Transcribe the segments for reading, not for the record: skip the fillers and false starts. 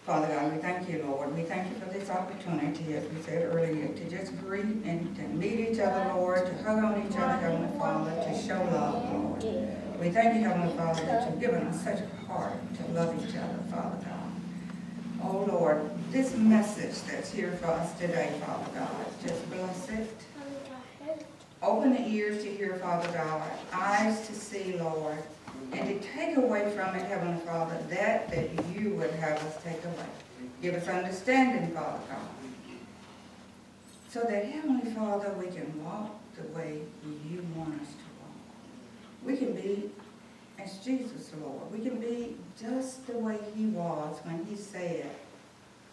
Father God, we thank you, Lord. We thank you for this opportunity, as we said earlier, to just greet and to meet each other, Lord, to hug on each other, Heavenly Father, to show love, Lord. We thank you, Heavenly Father, that you've given us such a heart to love each other, Father God. Oh, Lord, this message that's here for us today, Father God, just bless it. Open the ears to hear, Father God, eyes to see, Lord, and to take away from it, Heavenly Father, that you would have us take away. Give us understanding, Father God, so that, Heavenly Father, we can walk the way you want us to walk. We can be as Jesus, Lord. We can be just the way he was when he said,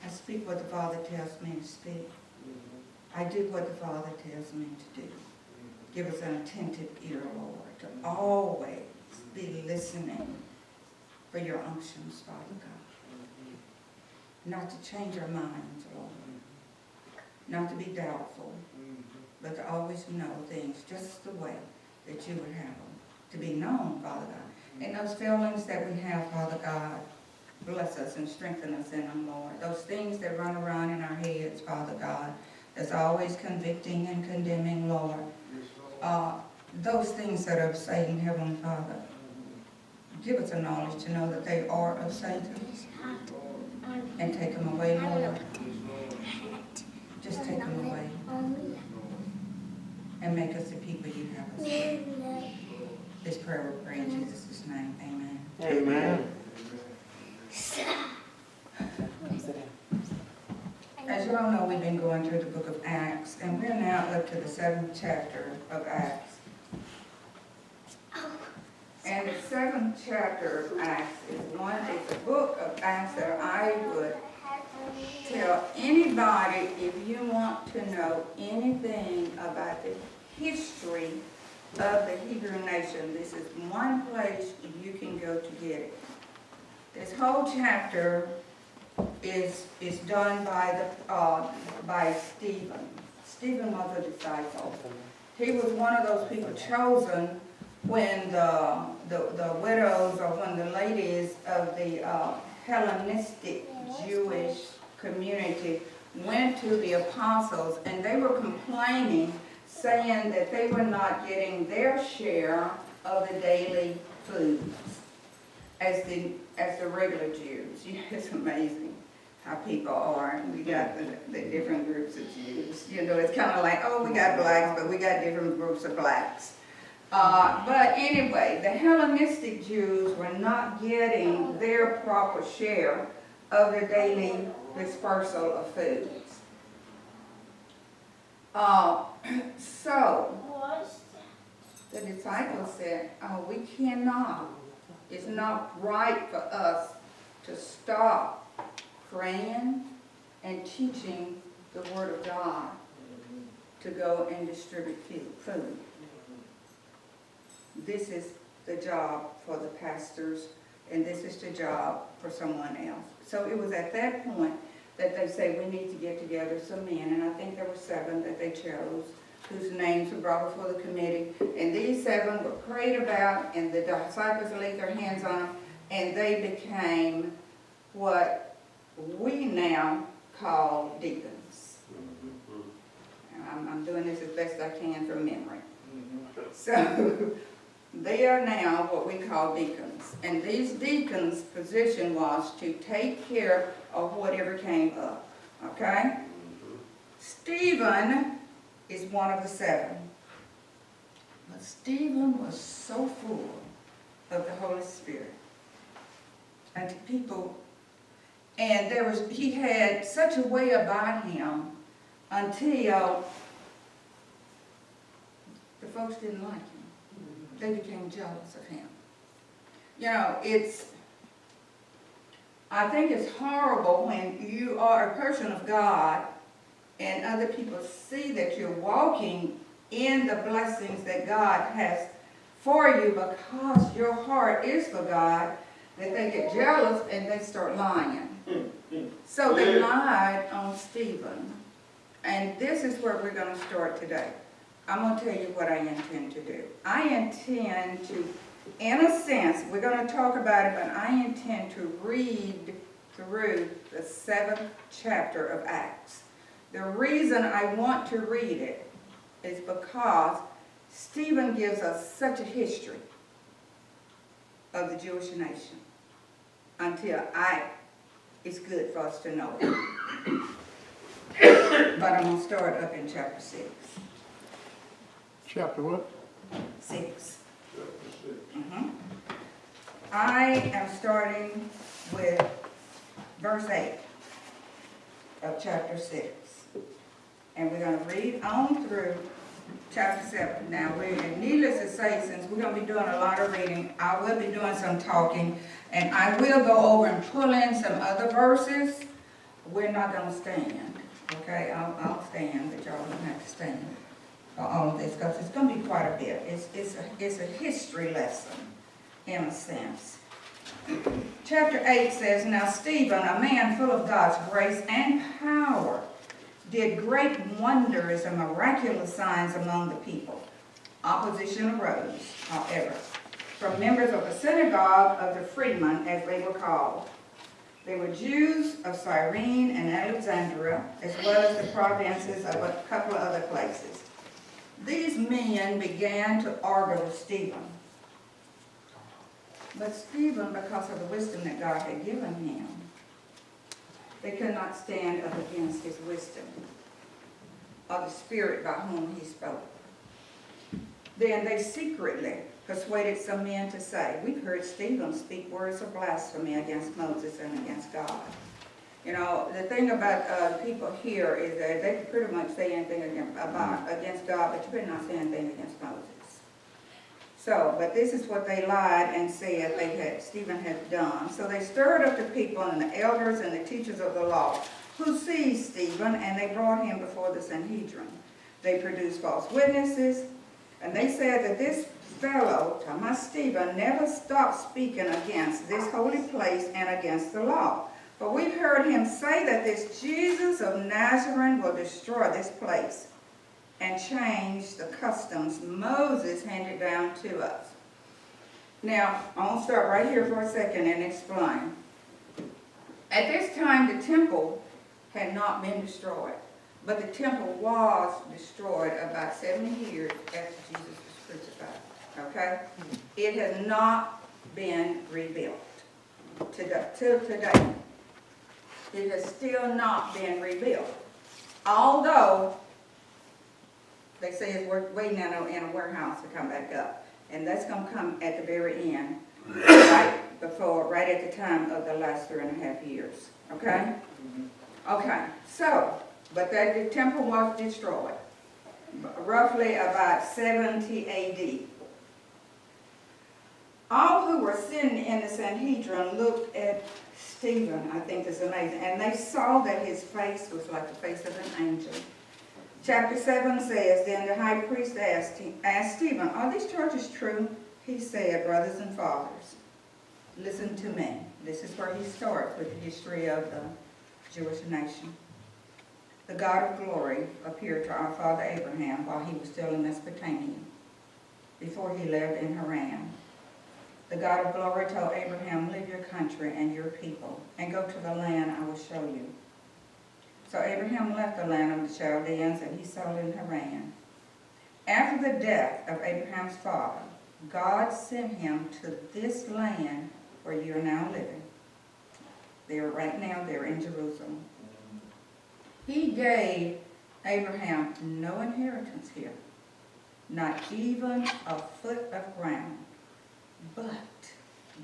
I speak what the Father tells me to speak. I do what the Father tells me to do. Give us an attentive ear, Lord, to always be listening for your unctions, Father God. Not to change our minds, Lord. Not to be doubtful, but to always know things just the way that you would have them. To be known, Father God. And those feelings that we have, Father God, bless us and strengthen us in them, Lord. Those things that run around in our heads, Father God, that's always convicting and condemning, Lord. Those things that are of Satan, Heavenly Father, give us a knowledge to know that they are of Satan, and take them away, Lord. Just take them away and make us the people you have us to be. This prayer we pray in Jesus' name. Amen. Amen. As you all know, we've been going through the book of Acts, and we're now up to the 7th chapter of Acts. And the 7th chapter of Acts is a book of Acts that I would tell anybody, if you want to know anything about the history of the Hebrew nation, this is one place you can go to get it. This whole chapter is done by Stephen. Stephen was a disciple. He was one of those people chosen when the widows, or when the ladies of the Hellenistic Jewish community went to the apostles, and they were complaining, saying that they were not getting their share of the daily foods as the regular Jews. It's amazing how people are. We got the different groups of Jews. You know, it's kind of like, oh, we got blacks, but we got different groups of blacks. But anyway, the Hellenistic Jews were not getting their proper share of the daily dispersal of foods. So the disciples said, oh, we cannot. It's not right for us to stop praying and teaching the Word of God to go and distribute food. This is the job for the pastors, and this is the job for someone else. So it was at that point that they say, we need to get together some men, and I think there were 7 that they chose, whose names were brought before the committee, and these 7 were prayed about, and the disciples laid their hands on them, and they became what we now call deacons. And I'm doing this as best I can from memory. So they are now what we call deacons, and these deacons' position was to take care of whatever came up, okay? Stephen is one of the 7. But Stephen was so full of the Holy Spirit and to people, and he had such a way about him until the folks didn't like him. They became jealous of him. You know, I think it's horrible when you are a person of God and other people see that you're walking in the blessings that God has for you because your heart is for God, that they get jealous and they start lying. So they lied on Stephen. And this is where we're going to start today. I'm going to tell you what I intend to do. I intend to, in a sense, we're going to talk about it, but I intend to read through the 7th chapter of Acts. The reason I want to read it is because Stephen gives us such a history of the Jewish nation until it's good for us to know it. But I'm going to start up in chapter 6. Chapter what? 6. I am starting with verse 8 of chapter 6. And we're going to read on through chapter 7. Now, needless to say, since we're going to be doing a lot of reading, I will be doing some talking, and I will go over and pull in some other verses. We're not going to stand, okay? I'll stand, but y'all don't have to stand for all of this, because it's going to be quite a bit. It's a history lesson, in a sense. Chapter 8 says, Now Stephen, a man full of God's grace and power, did great wonders and miraculous signs among the people. Opposition arose, however, from members of the synagogue of the freedmen, as they were called. They were Jews of Cyrene and Alexandria, as well as the provinces of a couple of other places. These men began to argue with Stephen. But Stephen, because of the wisdom that God had given him, they could not stand up against his wisdom or the spirit by whom he spoke. Then they secretly persuaded some men to say, We've heard Stephen speak words of blasphemy against Moses and against God. You know, the thing about people here is that they can pretty much say anything against God, but you better not say anything against Moses. So, but this is what they lied and said Stephen had done. So they stirred up the people and the elders and the teachers of the law, who seized Stephen, and they brought him before the Sanhedrin. They produced false witnesses, and they said that this fellow, Thomas Stephen, never stopped speaking against this holy place and against the law. But we've heard him say that this Jesus of Nazareth will destroy this place and change the customs Moses handed down to us. Now, I'll start right here for a second and explain. At this time, the temple had not been destroyed, but the temple was destroyed about 70 years after Jesus was crucified, okay? It has not been rebuilt till today. It has still not been rebuilt, although they say it's waiting in a warehouse to come back up. And that's going to come at the very end, right at the time of the last 3.5 years. Okay? Okay, so, but the temple was destroyed, roughly about 70 A.D. All who were sitting in the Sanhedrin looked at Stephen, I think that's amazing, and they saw that his face was like the face of an angel. Chapter 7 says, Then the high priest asked Stephen, Are these charges true? He said, Brothers and fathers, listen to me. This is where he starts with the history of the Jewish nation. The God of glory appeared to our father Abraham while he was still in Mesopotamia, before he lived in Haran. The God of glory told Abraham, Leave your country and your people, and go to the land I will show you. So Abraham left the land of the Chaldeans, and he settled in Haran. After the death of Abraham's father, God sent him to this land where you are now living. Right now, they're in Jerusalem. He gave Abraham no inheritance here, not even a foot of ground. But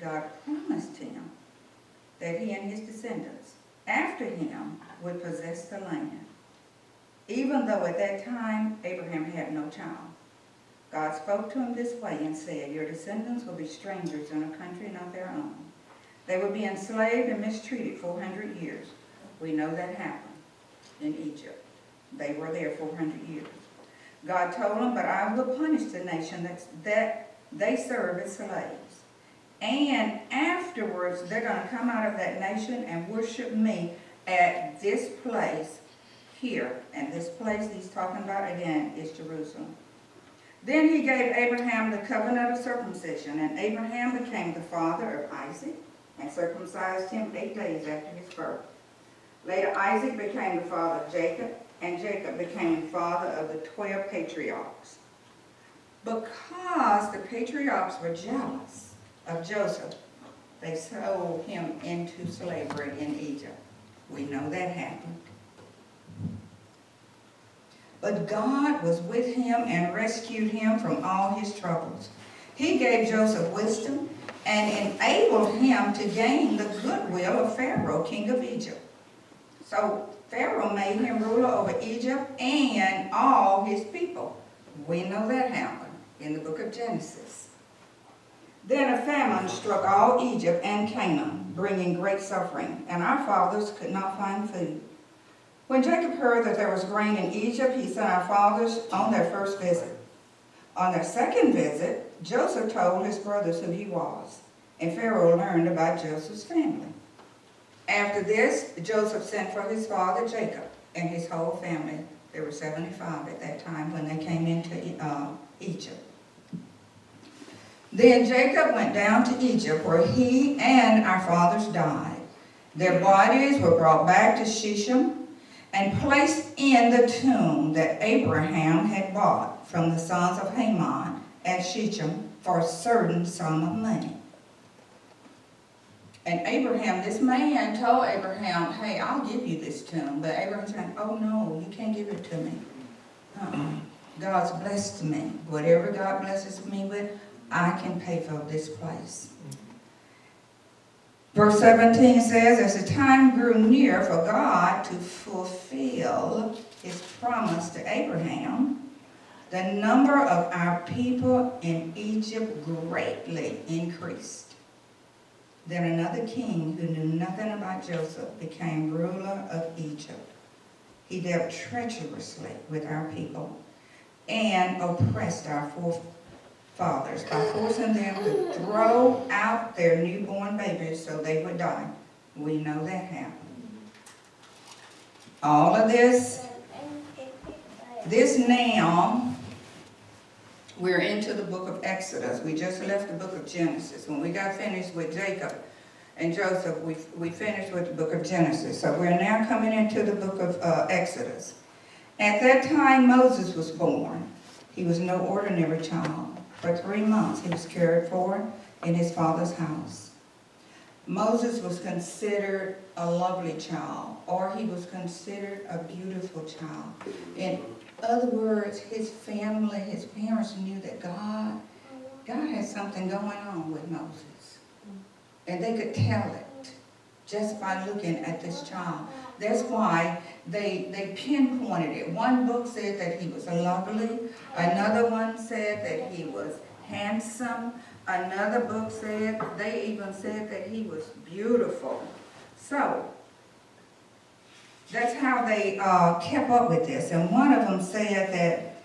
God promised him that he and his descendants after him would possess the land, even though at that time Abraham had no child. God spoke to him this way and said, Your descendants will be strangers in a country not their own. They will be enslaved and mistreated 400 years. We know that happened in Egypt. They were there 400 years. God told them, But I will punish the nation that they serve as slaves. And afterwards, they're going to come out of that nation and worship me at this place here. And this place he's talking about again is Jerusalem. Then he gave Abraham the covenant of circumcision, and Abraham became the father of Isaac and circumcised him 8 days after his birth. Later Isaac became the father of Jacob, and Jacob became the father of the 12 patriarchs. Because the patriarchs were jealous of Joseph, they sold him into slavery in Egypt. We know that happened. But God was with him and rescued him from all his troubles. He gave Joseph wisdom and enabled him to gain the goodwill of Pharaoh, king of Egypt. So Pharaoh made him ruler over Egypt and all his people. We know that happened in the book of Genesis. Then a famine struck all Egypt and Canaan, bringing great suffering, and our fathers could not find food. When Jacob heard that there was grain in Egypt, he sent our fathers on their first visit. On their second visit, Joseph told his brothers who he was, and Pharaoh learned about Joseph's family. After this, Joseph sent for his father Jacob and his whole family. There were 75 at that time when they came into Egypt. Then Jacob went down to Egypt, where he and our fathers died. Their bodies were brought back to Shechem and placed in the tomb that Abraham had bought from the sons of Hamor at Shechem for a certain sum of money. And Abraham, this man told Abraham, hey, I'll give you this tomb. But Abraham said, oh no, you can't give it to me. God's blessed me. Whatever God blesses me with, I can pay for this place. Verse 17 says, as the time grew near for God to fulfill his promise to Abraham, the number of our people in Egypt greatly increased. Then another king who knew nothing about Joseph became ruler of Egypt. He dealt treacherously with our people and oppressed our forefathers by forcing them to throw out their newborn babies so they would die. We know that happened. All of this now, we're into the book of Exodus. We just left the book of Genesis. When we got finished with Jacob and Joseph, we finished with the book of Genesis. So we're now coming into the book of Exodus. At that time, Moses was born. He was no ordinary child. For 3 months, he was cared for in his father's house. Moses was considered a lovely child, or he was considered a beautiful child. In other words, his family, his parents knew that God had something going on with Moses. And they could tell it just by looking at this child. That's why they pinpointed it. One book said that he was lovely. Another one said that he was handsome. Another book said, they even said that he was beautiful. So, that's how they kept up with this. And one of them said that,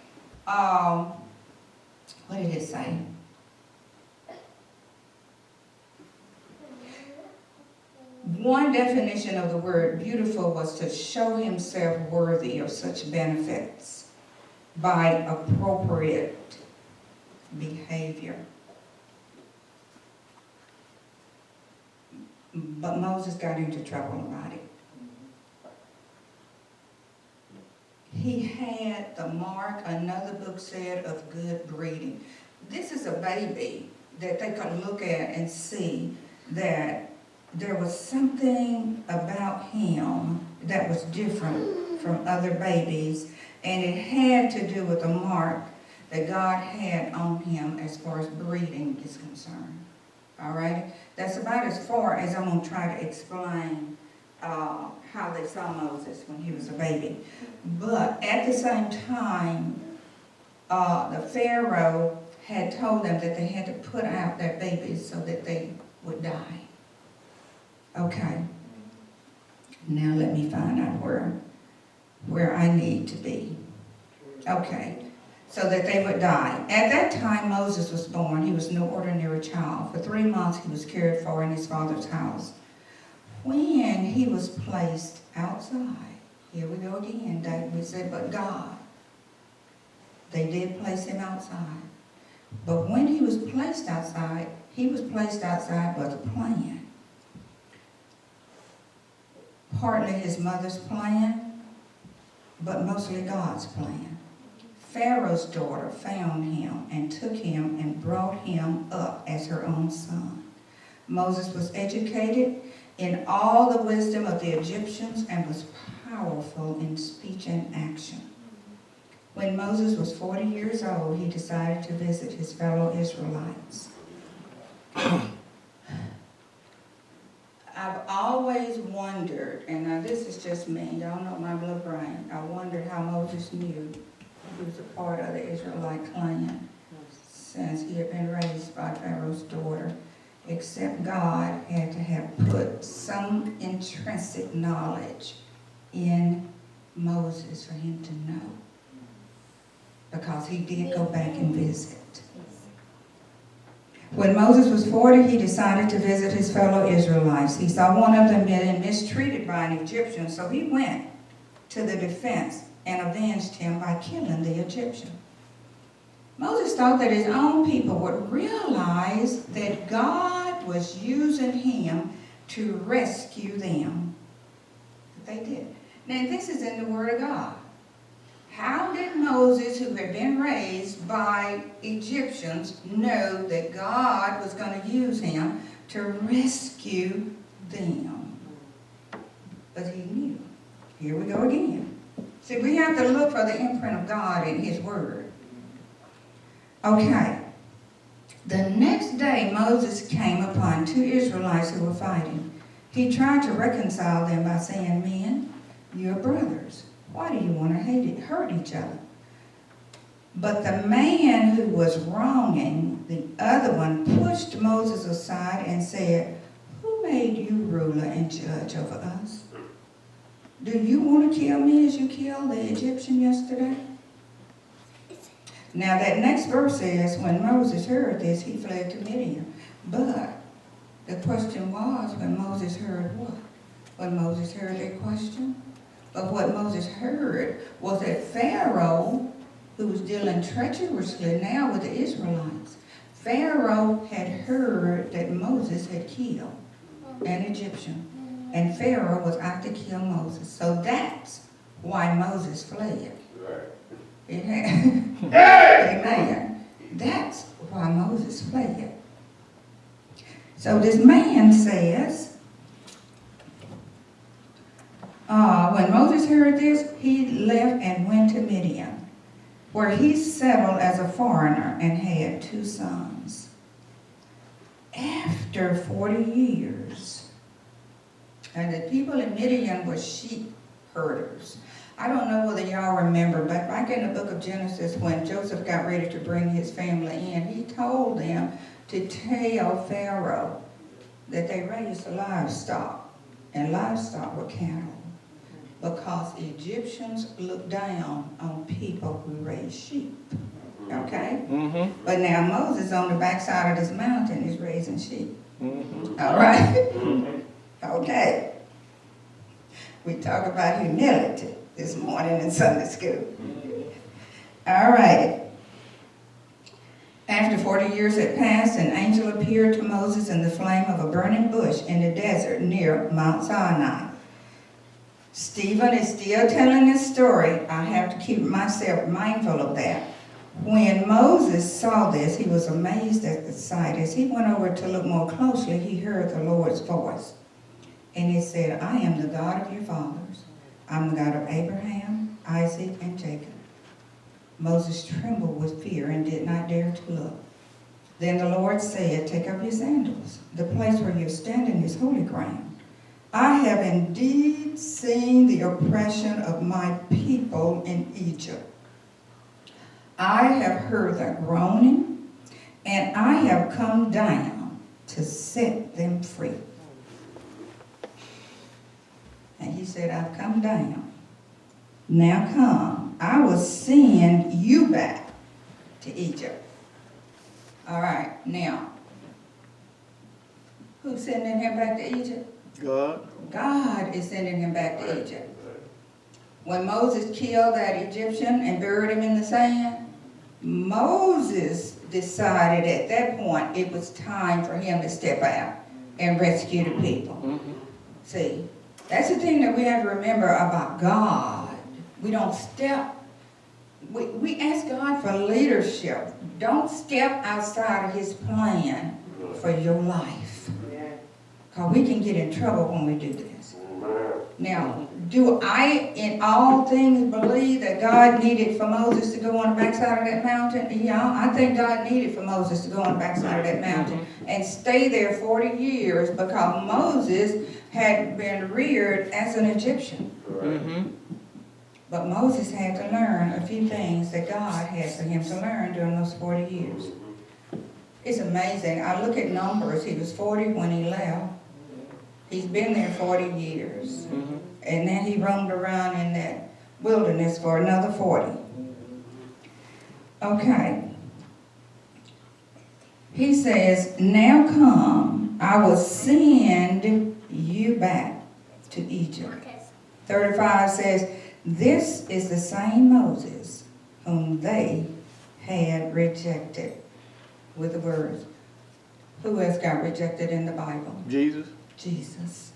what did it say? One definition of the word beautiful was to show himself worthy of such benefits by appropriate behavior. But Moses got into trouble about it. He had the mark, another book said, of good breeding. This is a baby that they could look at and see that there was something about him that was different from other babies, and it had to do with the mark that God had on him as far as breeding is concerned. All right? That's about as far as I'm going to try to explain how they saw Moses when he was a baby. But at the same time, the Pharaoh had told them that they had to put out their babies so that they would die. Okay. Now let me find out where I need to be. Okay. So that they would die. At that time Moses was born. He was no ordinary child. For 3 months he was cared for in his father's house. When he was placed outside, here we go again, we said, but God. They did place him outside. But when he was placed outside with a plan. partly his mother's plan, but mostly God's plan. Pharaoh's daughter found him and took him and brought him up as her own son. Moses was educated in all the wisdom of the Egyptians and was powerful in speech and action. When Moses was 40 years old, he decided to visit his fellow Israelites. I've always wondered, and now this is just me, y'all know my little brain, I wondered how Moses knew he was a part of the Israelite clan since he had been raised by Pharaoh's daughter, except God had to have put some intrinsic knowledge in Moses for him to know, because he did go back and visit. When Moses was 40, he decided to visit his fellow Israelites. He saw one of them being mistreated by an Egyptian, so he went to the defense and avenged him by killing the Egyptian. Moses thought that his own people would realize that God was using him to rescue them. But they did. Now, this is in the Word of God. How did Moses, who had been raised by Egyptians, know that God was going to use him to rescue them? But he knew. Here we go again. See, we have to look for the imprint of God in his word. Okay. The next day, Moses came upon two Israelites who were fighting. He tried to reconcile them by saying, "Men, you're brothers. Why do you want to hurt each other?" But the man who was wronging the other one pushed Moses aside and said, "Who made you ruler and judge over us? Do you want to kill me as you killed the Egyptian yesterday?" Now that next verse says, when Moses heard this, he fled to Midian. But the question was, when Moses heard what? When Moses heard that question? But what Moses heard was that Pharaoh, who was dealing treacherously now with the Israelites, Pharaoh had heard that Moses had killed an Egyptian. And Pharaoh was out to kill Moses. So that's why Moses fled. Amen. That's why Moses fled. So this man says, when Moses heard this, he left and went to Midian, where he settled as a foreigner and had 2 sons. After 40 years, and the people in Midian were sheep herders. I don't know whether y'all remember, but back in the book of Genesis, when Joseph got ready to bring his family in, he told them to tell Pharaoh that they raised livestock, and livestock were cattle, because Egyptians looked down on people who raised sheep. Okay? Mm-hmm. But now Moses on the backside of this mountain is raising sheep. Mm-hmm. All right? Mm-hmm. Okay. We talk about humility this morning in Sunday school. All right. After 40 years had passed, an angel appeared to Moses in the flame of a burning bush in the desert near Mount Sinai. Stephen is still telling this story. I have to keep myself mindful of that. When Moses saw this, he was amazed at the sight. As he went over to look more closely, he heard the Lord's voice. And he said, "I am the God of your fathers. I'm the God of Abraham, Isaac, and Jacob." Moses trembled with fear and did not dare to look. Then the Lord said, "Take up your sandals. The place where you're standing is holy ground. I have indeed seen the oppression of my people in Egypt. I have heard their groaning, and I have come down to set them free." And he said, "I've come down. Now come, I will send you back to Egypt." All right, now, who's sending him back to Egypt? God. God is sending him back to Egypt. When Moses killed that Egyptian and buried him in the sand, Moses decided at that point it was time for him to step out and rescue the people. Mm-hmm. See, That's the thing that we have to remember about God. We don't step, we ask God for leadership. Don't step outside of His plan for your life. Because we can get in trouble when we do this. Now, do I in all things believe that God needed for Moses to go on the backside of that mountain? Yeah, I think God needed for Moses to go on the backside of that mountain and stay there 40 years because Moses had been reared as an Egyptian. But Moses had to learn a few things that God had for him to learn during those 40 years. It's amazing. I look at Numbers. He was 40 when he left. He's been there 40 years. And then he roamed around in that wilderness for another 40. Okay. He says, now come, I will send you back to Egypt. 35 says, this is the same Moses whom they had rejected. With the words, who else got rejected in the Bible? Jesus. Jesus.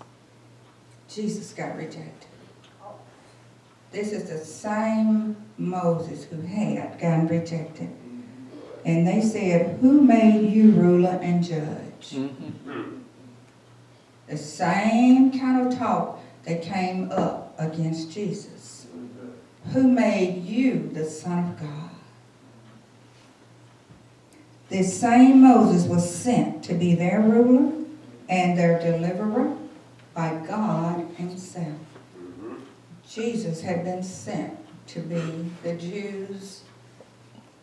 Jesus got rejected. This is the same Moses who had gotten rejected. And they said, who made you ruler and judge? The same kind of talk that came up against Jesus. Who made you the Son of God? This same Moses was sent to be their ruler and their deliverer by God Himself. Jesus had been sent to be the Jews'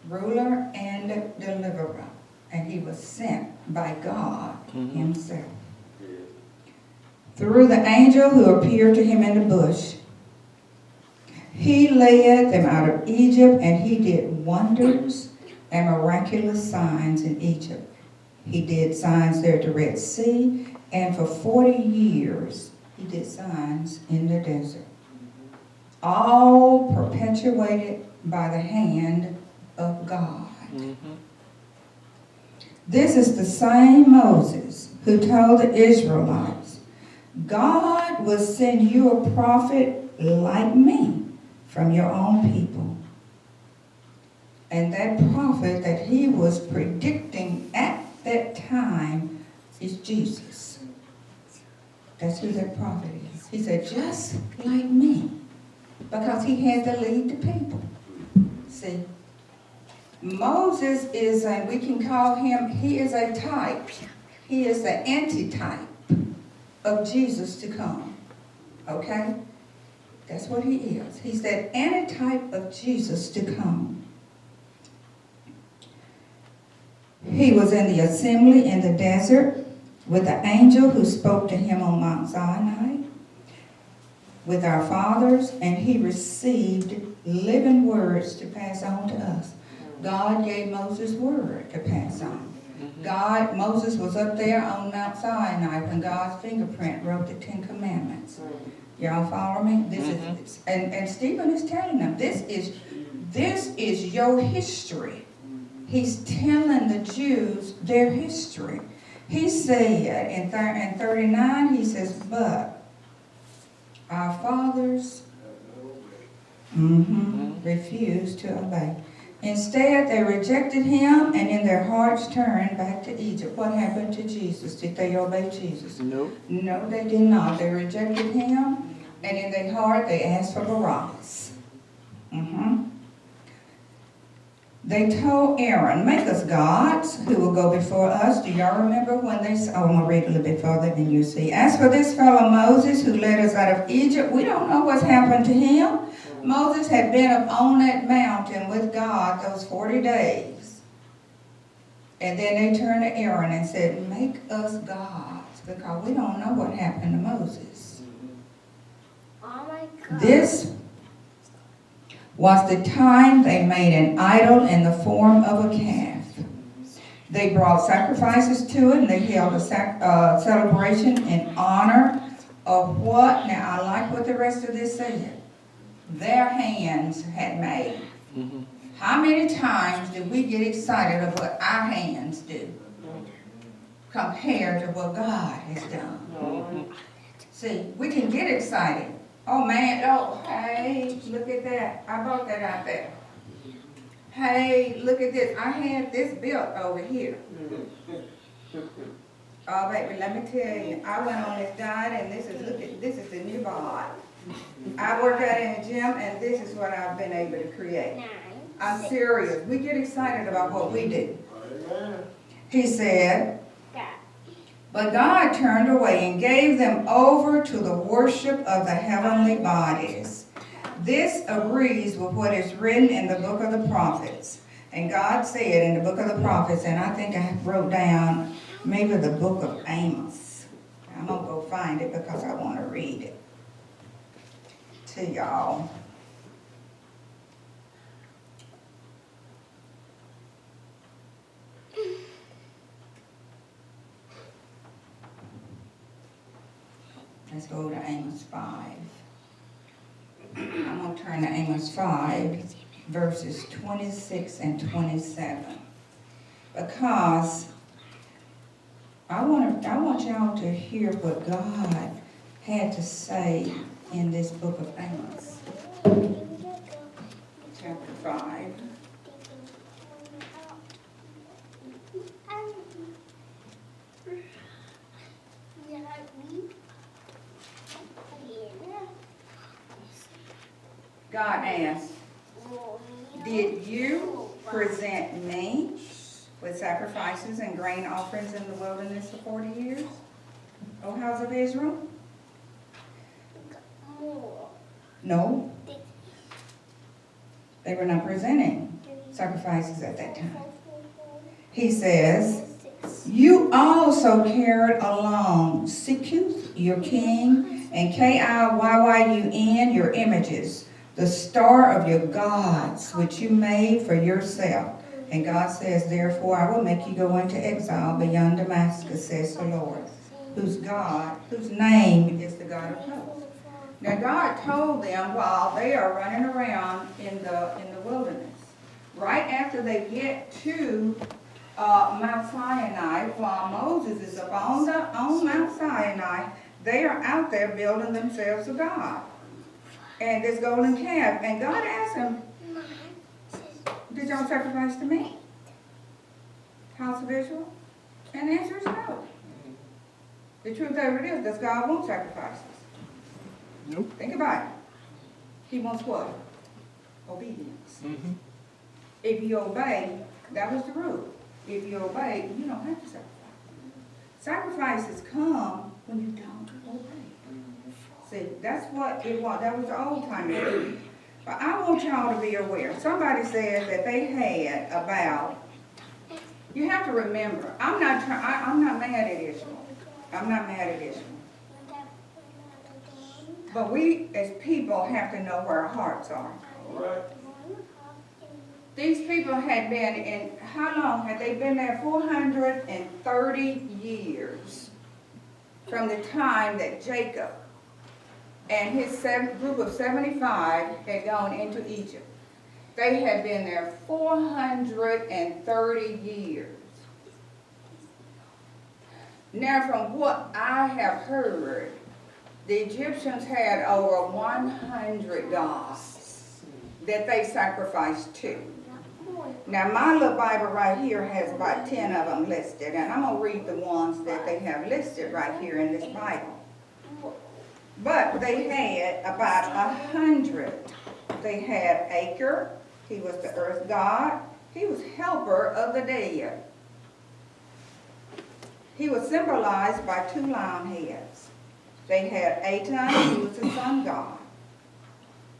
ruler and deliverer, and He was sent by God Himself. Through the angel who appeared to him in the bush, He led them out of Egypt, and He did wonders and miraculous signs in Egypt. He did signs there at the Red Sea, and for 40 years He did signs in the desert. All perpetuated by the hand of God. This is the same Moses who told the Israelites, God will send you a prophet like me from your own people. And that prophet that he was predicting at that time is Jesus. That's who that prophet is. He said, just like me. Because he had to lead the people. See, Moses is, and we can call him, he is a type. He is the antitype of Jesus to come. Okay? That's what he is. He's that antitype of Jesus to come. He was in the assembly in the desert with the angel who spoke to him on Mount Sinai with our fathers, and he received living words to pass on to us. God gave Moses word to pass on. Moses was up there on Mount Sinai when God's fingerprint wrote the 10 Commandments. Y'all follow me? This is, and Stephen is telling them, this is your history. He's telling the Jews their history. He said in 39, he says, but our fathers refused to obey. Instead, they rejected him and in their hearts turned back to Egypt. What happened to Jesus? Did they obey Jesus? No. No, they did not. They rejected him, and in their heart they asked for Barabbas. They told Aaron, make us gods who will go before us. Do y'all remember when they said, I'm going to read a little bit further than you see. As for this fellow Moses who led us out of Egypt, we don't know what's happened to him. Moses had been up on that mountain with God those 40 days. And then they turned to Aaron and said, make us gods, because we don't know what happened to Moses. Oh my God. This was the time they made an idol in the form of a calf. They brought sacrifices to it, and they held a celebration in honor of what? Now, I like what the rest of this said. Their hands had made. How many times do we get excited of what our hands do compared to what God has done? See, we can get excited. Oh man, oh, hey, look at that. I bought that out there. Hey, look at this. I had this built over here. Oh, baby, let me tell you, I went on this diet and this is the new bod. I work out in the gym and this is what I've been able to create. I'm serious. We get excited about what we do. He said, but God turned away and gave them over to the worship of the heavenly bodies. This agrees with what is written in the book of the prophets. And God said in the book of the prophets, and I think I wrote down maybe the book of Amos. I'm going to go find it because I want to read it to y'all. Let's go to Amos 5. I'm going to turn to Amos 5, verses 26 and 27. Because I want y'all to hear what God had to say in this book of Amos. Chapter 5. God asked, did you present me with sacrifices and grain offerings in the wilderness for 40 years, O house of Israel? No. They were not presenting sacrifices at that time. He says, you also carried along Sikuth, your king, and Kiyyun, your images, the star of your gods, which you made for yourself. And God says, therefore, I will make you go into exile beyond Damascus, says the Lord, whose name is the God of hosts. Now, God told them while they are running around in the wilderness, right after they get to Mount Sinai, while Moses is up on Mount Sinai, they are out there building themselves a God. And this golden calf. And God asked them, did y'all sacrifice to me, house of Israel? And the answer is no. The truth of it is, does God want sacrifices? Nope. Think about it. He wants what? Obedience. Mm-hmm. If you obey, that was the rule. If you obey, you don't have to sacrifice. Sacrifices come when you don't obey. See, that's what it was. That was the old time. But I want y'all to be aware. Somebody said that they had about. You have to remember. I'm not mad at Israel. I'm not mad at Israel. But we as people have to know where our hearts are. Right. These people had been in, how long had they been there? 430 years from the time that Jacob and his group of 75 had gone into Egypt. They had been there 430 years. Now, from what I have heard, the Egyptians had over 100 gods that they sacrificed to. Now, my little Bible right here has about 10 of them listed, and I'm going to read the ones that they have listed right here in this Bible. But they had about 100. They had Acre. He was the earth god. He was helper of the dead. He was symbolized by 2 lion heads. They had Aton, he was the sun god.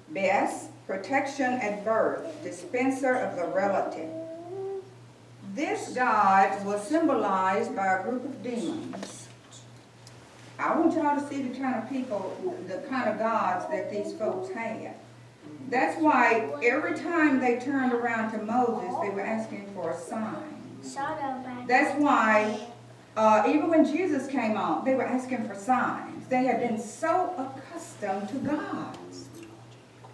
Bes, protection at birth, dispenser of the relative. This god was symbolized by a group of demons. I want y'all to see the kind of people, the kind of gods that these folks had. That's why every time they turned around to Moses, they were asking for a sign. That's why even when Jesus came on, they were asking for signs. They had been so accustomed to gods.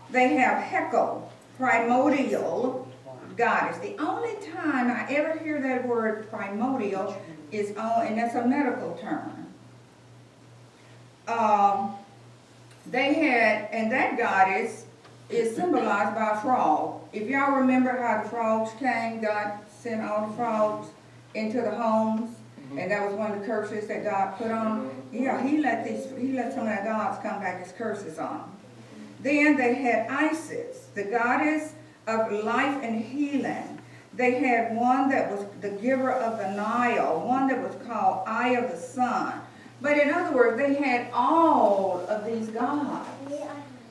They have Hekel, primordial goddess. The only time I ever hear that word primordial is on, and that's a medical term. they had, and that goddess is symbolized by a frog. If y'all remember how the frogs came, God sent all the frogs into the homes, and that was one of the curses that God put on them. Yeah, he let some of the gods come back as curses on them. Then they had Isis, the goddess of life and healing. They had one that was the giver of the Nile, one that was called Eye of the Sun. But in other words, they had all of these gods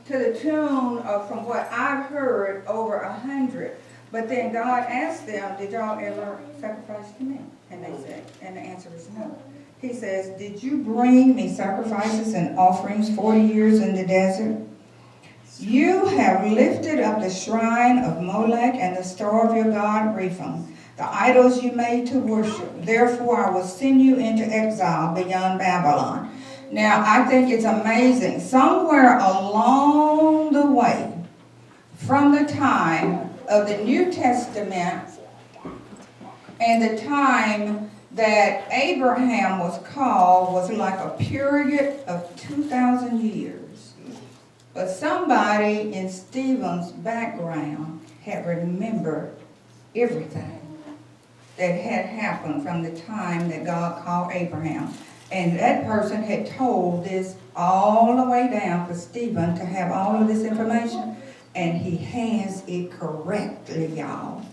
to the tune of, from what I've heard, over 100. But then God asked them, did y'all ever sacrifice to me? And they said, and the answer is no. He says, did you bring me sacrifices and offerings 40 years in the desert? You have lifted up the shrine of Molech and the star of your god Rephan, the idols you made to worship. Therefore I will send you into exile beyond Babylon. Now I think it's amazing. Somewhere along the way, from the time of the New Testament and the time that Abraham was called was like a period of 2,000 years. But somebody in Stephen's background had remembered everything that had happened from the time that God called Abraham. And that person had told this all the way down for Stephen to have all of this information. And he has it correctly, y'all.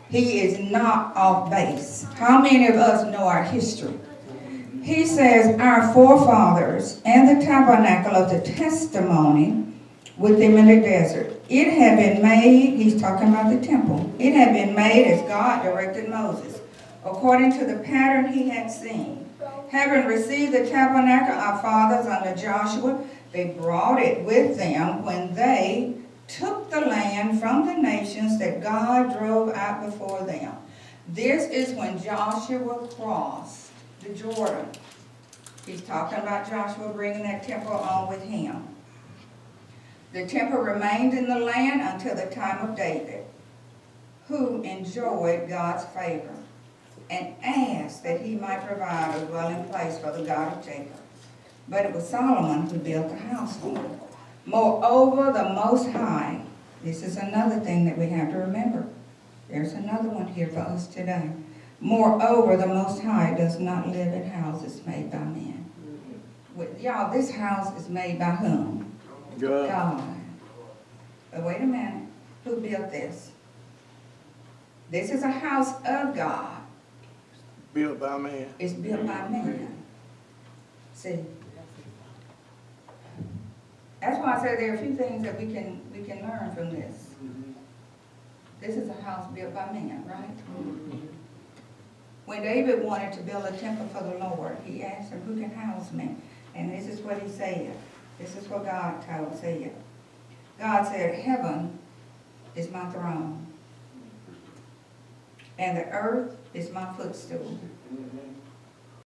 He is not off base. How many of us know our history? He says, our forefathers and the tabernacle of the testimony with them in the desert. It had been made, he's talking about the temple. It had been made as God directed Moses, according to the pattern he had seen. Having received the tabernacle, our fathers under Joshua, they brought it with them when they took the land from the nations that God drove out before them. This is when Joshua crossed the Jordan. He's talking about Joshua bringing that temple on with him. The temple remained in the land until the time of David, who enjoyed God's favor and asked that he might provide a dwelling place for the God of Jacob. But it was Solomon who built the house for him. Moreover, the Most High, this is another thing that we have to remember. There's another one here for us today. Moreover, the Most High does not live in houses made by men. Y'all, this house is made by whom? God. But wait a minute. Who built this? This is a house of God. Built by man. It's built by man. See? That's why I said there are a few things that we can learn from this. This is a house built by man, right? When David wanted to build a temple for the Lord, he asked him, who can house me? And this is what he said. This is what God said. God said, heaven is my throne, and the earth is my footstool.